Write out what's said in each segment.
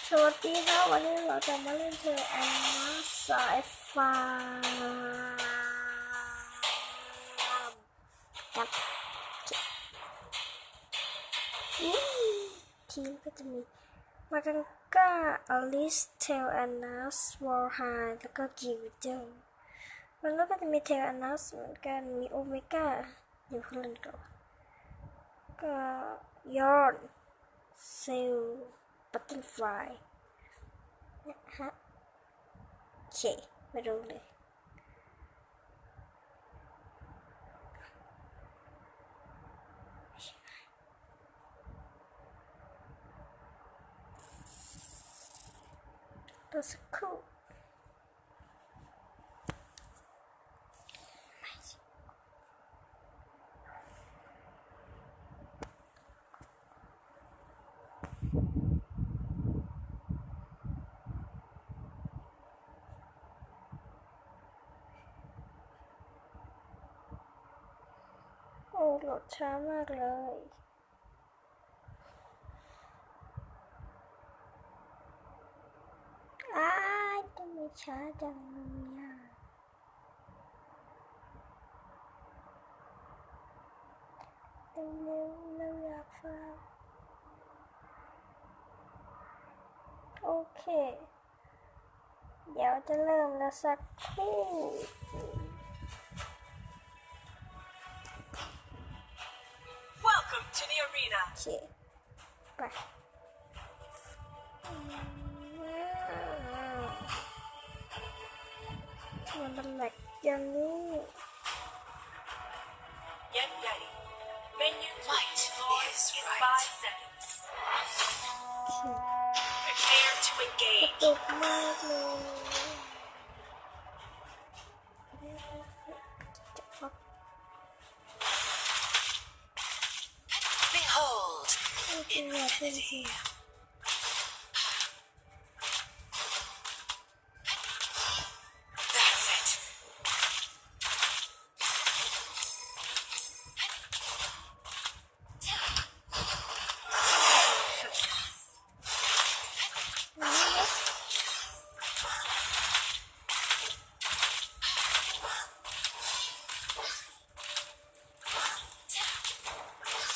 สวัสดีครับวันนี้เราจะมาเล่นเทลแอนนาสายฟ้ากับทีมก็จะมีมากังก้าอลิสเทลแอนนาสวอลไฮแล้วก็กิวเจอร์มันก็จะมีเทลแอนนาสเหมือนกันมีโอเมก้าอยู่ข้างล่างก่อนก็ยอร์นเซลบัตเทิลฟลายนะฮะโอเคไม่รู้เลยตัวสักครู่โอ้โหลดช้ามากเลยทำไมช้าจังเนี่ยเร็วๆเราอยากฟังโอเคเดี๋ยวจะเริ่มแล้วสักครู่ Welcome to the arena. โอเคไปมันแหลกอย่างนี้ Get ready. Minions will Might deploy is in right. 5 seconds. Prepare to engage. ตุกมากเลย Behold จริงอยากเป็นสิ infinity. That's it.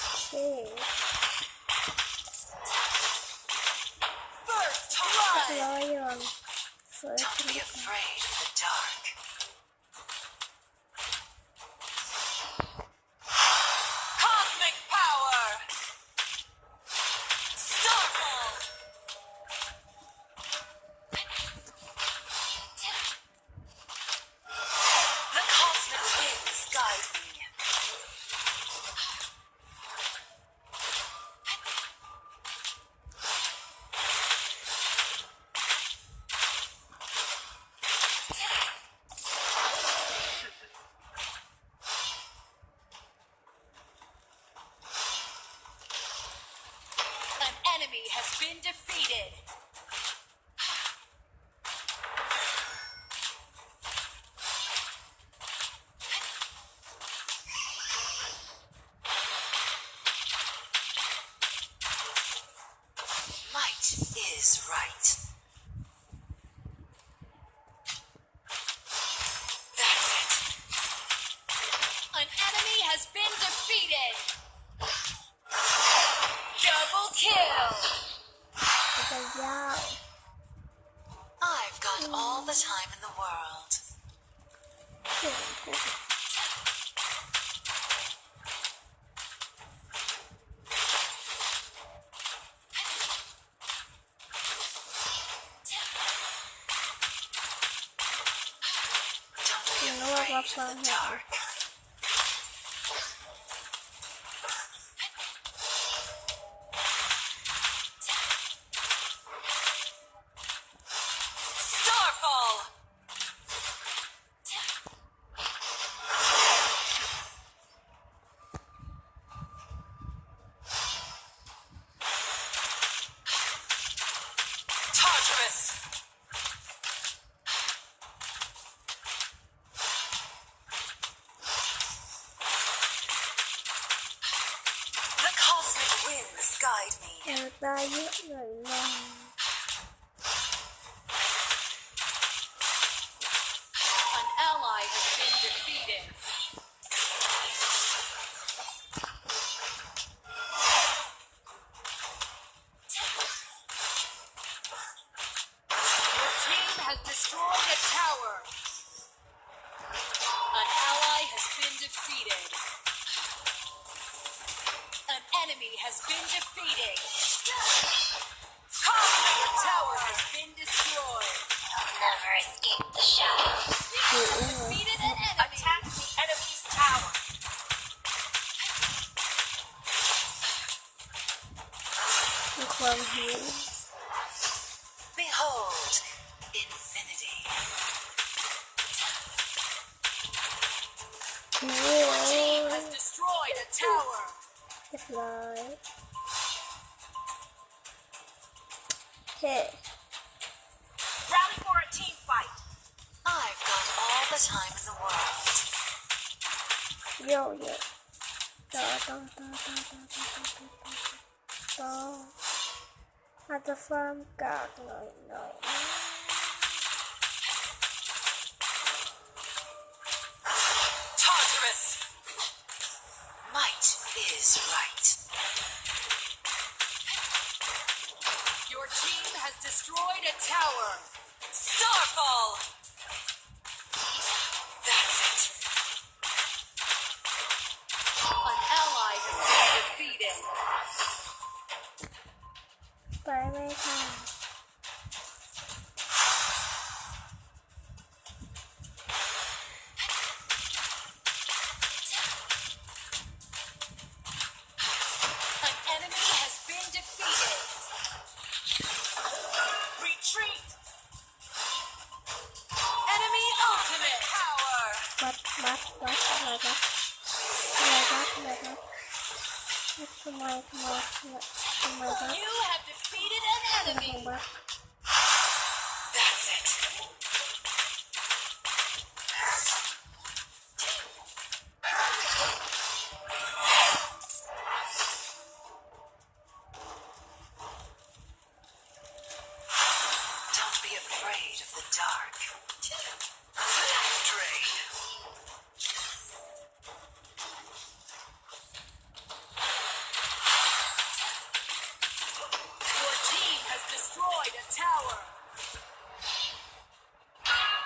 โอเค First ร้อ blood. ยยอนเฟิร์ส Don't be afraid of the dark. Cosmic power. Starfall. The cosmic winds guide me. An enemy has been defeated. Might is right. That's it. An enemy has been defeated. Double kill. จะยาว I've got all the time in the world. เก่งกู Don't be You know what, afraid what's of wrong the here? dark. Starfall. Tartarus. The cosmic winds guide me. อยากได้เยอะหน่อยนึง has destroyed a tower. An ally has been defeated. An enemy has been defeated. Your tower has been destroyed. Never escape the shadows. Defeated an enemy. Attack the enemy's tower.มีความหิว Behold, infinity. โอ้ Team ย has destroyed a tower. เรียบร้อยเฮ้ Rally for a team fight. I've got all the time in the world. โยโย่ต่ออาจจะฟาร์มกากหน่อย Tartarus. Might is right. Your team has destroyed a tower. Starfall. That's it. An ally has been defeated. ไปไม่ทัน An enemy has been defeated. Retreat. Enemy ultimate power. บัดอะไรบัดทำไมบัด You have defeated an ทำไม enemy. บัด That's it. Don't be afraid of the dark. Drain. Your team has destroyed a tower.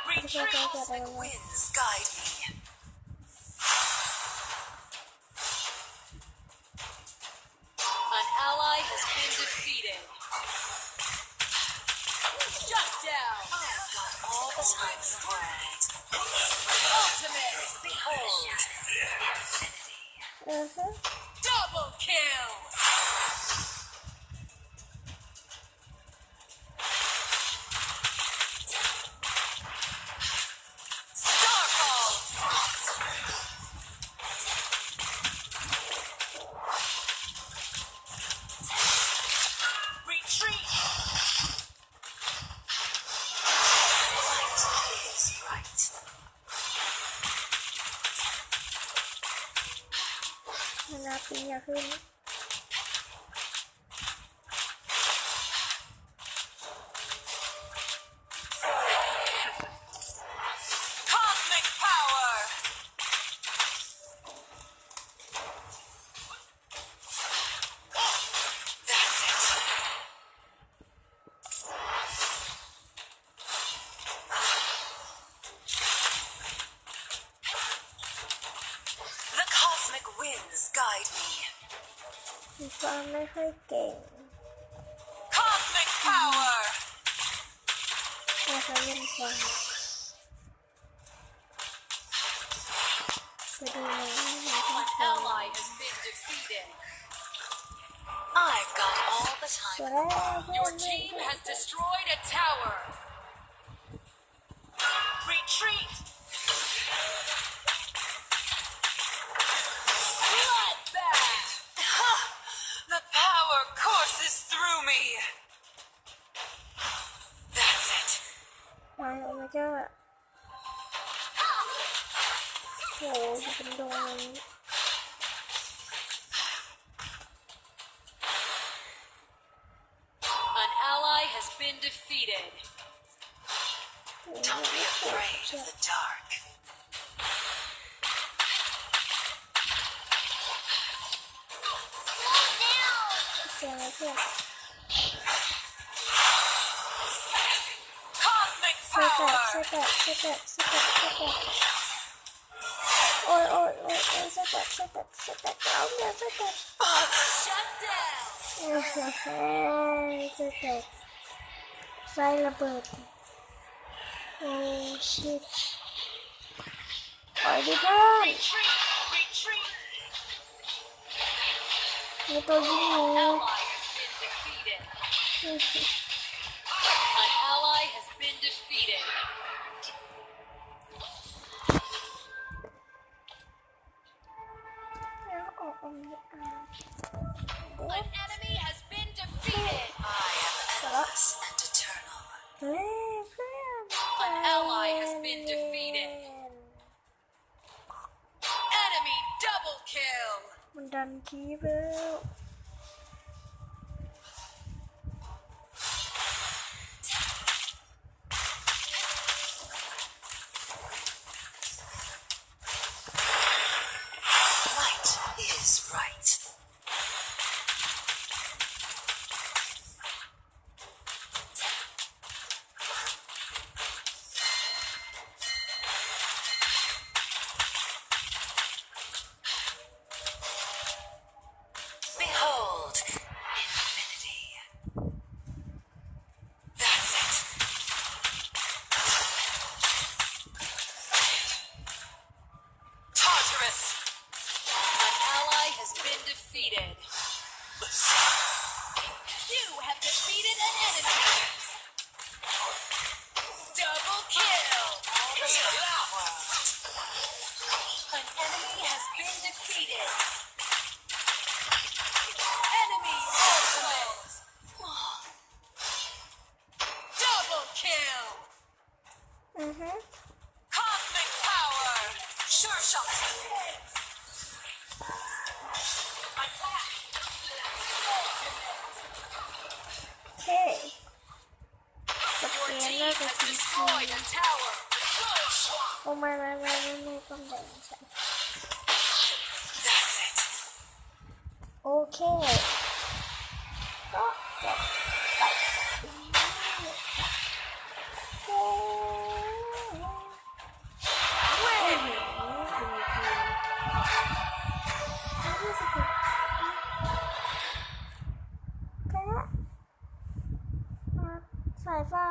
ไม่ใช่ต้องเกิดอะไรวะ Winds guide me. An ally has been defeated. Shut down. I've got all the time in the world. Ultimate. Behold. Infinity. อือฮึ Double kill. Starfall. Retreat. Light is right. เวลาปีอย่าขึ้น Cosmic power. That's it. The cosmic winds guide me. มีฟาร์มไม่ค่อยเก่ง Cosmic power. ไม่ค่อยเล่นฟาร์มไปดูหนังไม่ค่อย An ฟาร์ม ally has been defeated. I've got all the time. ตัวแรก Your team has destroyed a tower. Retreat. Bloodbath. The power courses through me. That's it. มาโอเมก้าโหจะเป็นดง An ally has been defeated. Don't be afraid of the dark. เสียงอะไรเพื่อน Cosmic เฮ้ โอ้ยโอ้ยโอ้ยโอ้ยสแต็กเอาเนี่ยสแต็ก Shut down. สแต็กไฟระเบิดโอ้ชิตปล่อยดิเพื่อน Retreat. Retreat. มีตัวยิงหนู Ally has been defeated. An ally has been defeated. แล้วออกไม่เอา An enemy has been defeated. I am endless and eternal. เฮ้ยเพื่อน An ally has been defeated. Enemy double kill. มันดันคีบแล้ว Light is right. Behold, infinity. That's it. Tartarus. An ally has been defeated. You have defeated an enemy. Double kill. An enemy has been defeated. Enemy ultimate. Double kill. อือฮึ Cosmic power. Sure shot. Attack. โอเคส Your เกน team น่าจะ has จริง destroyed a tower. โอ้ไม่ต้องแบ่งใส่ That's it. โอเคก็จบไปโอ้สายฟ้า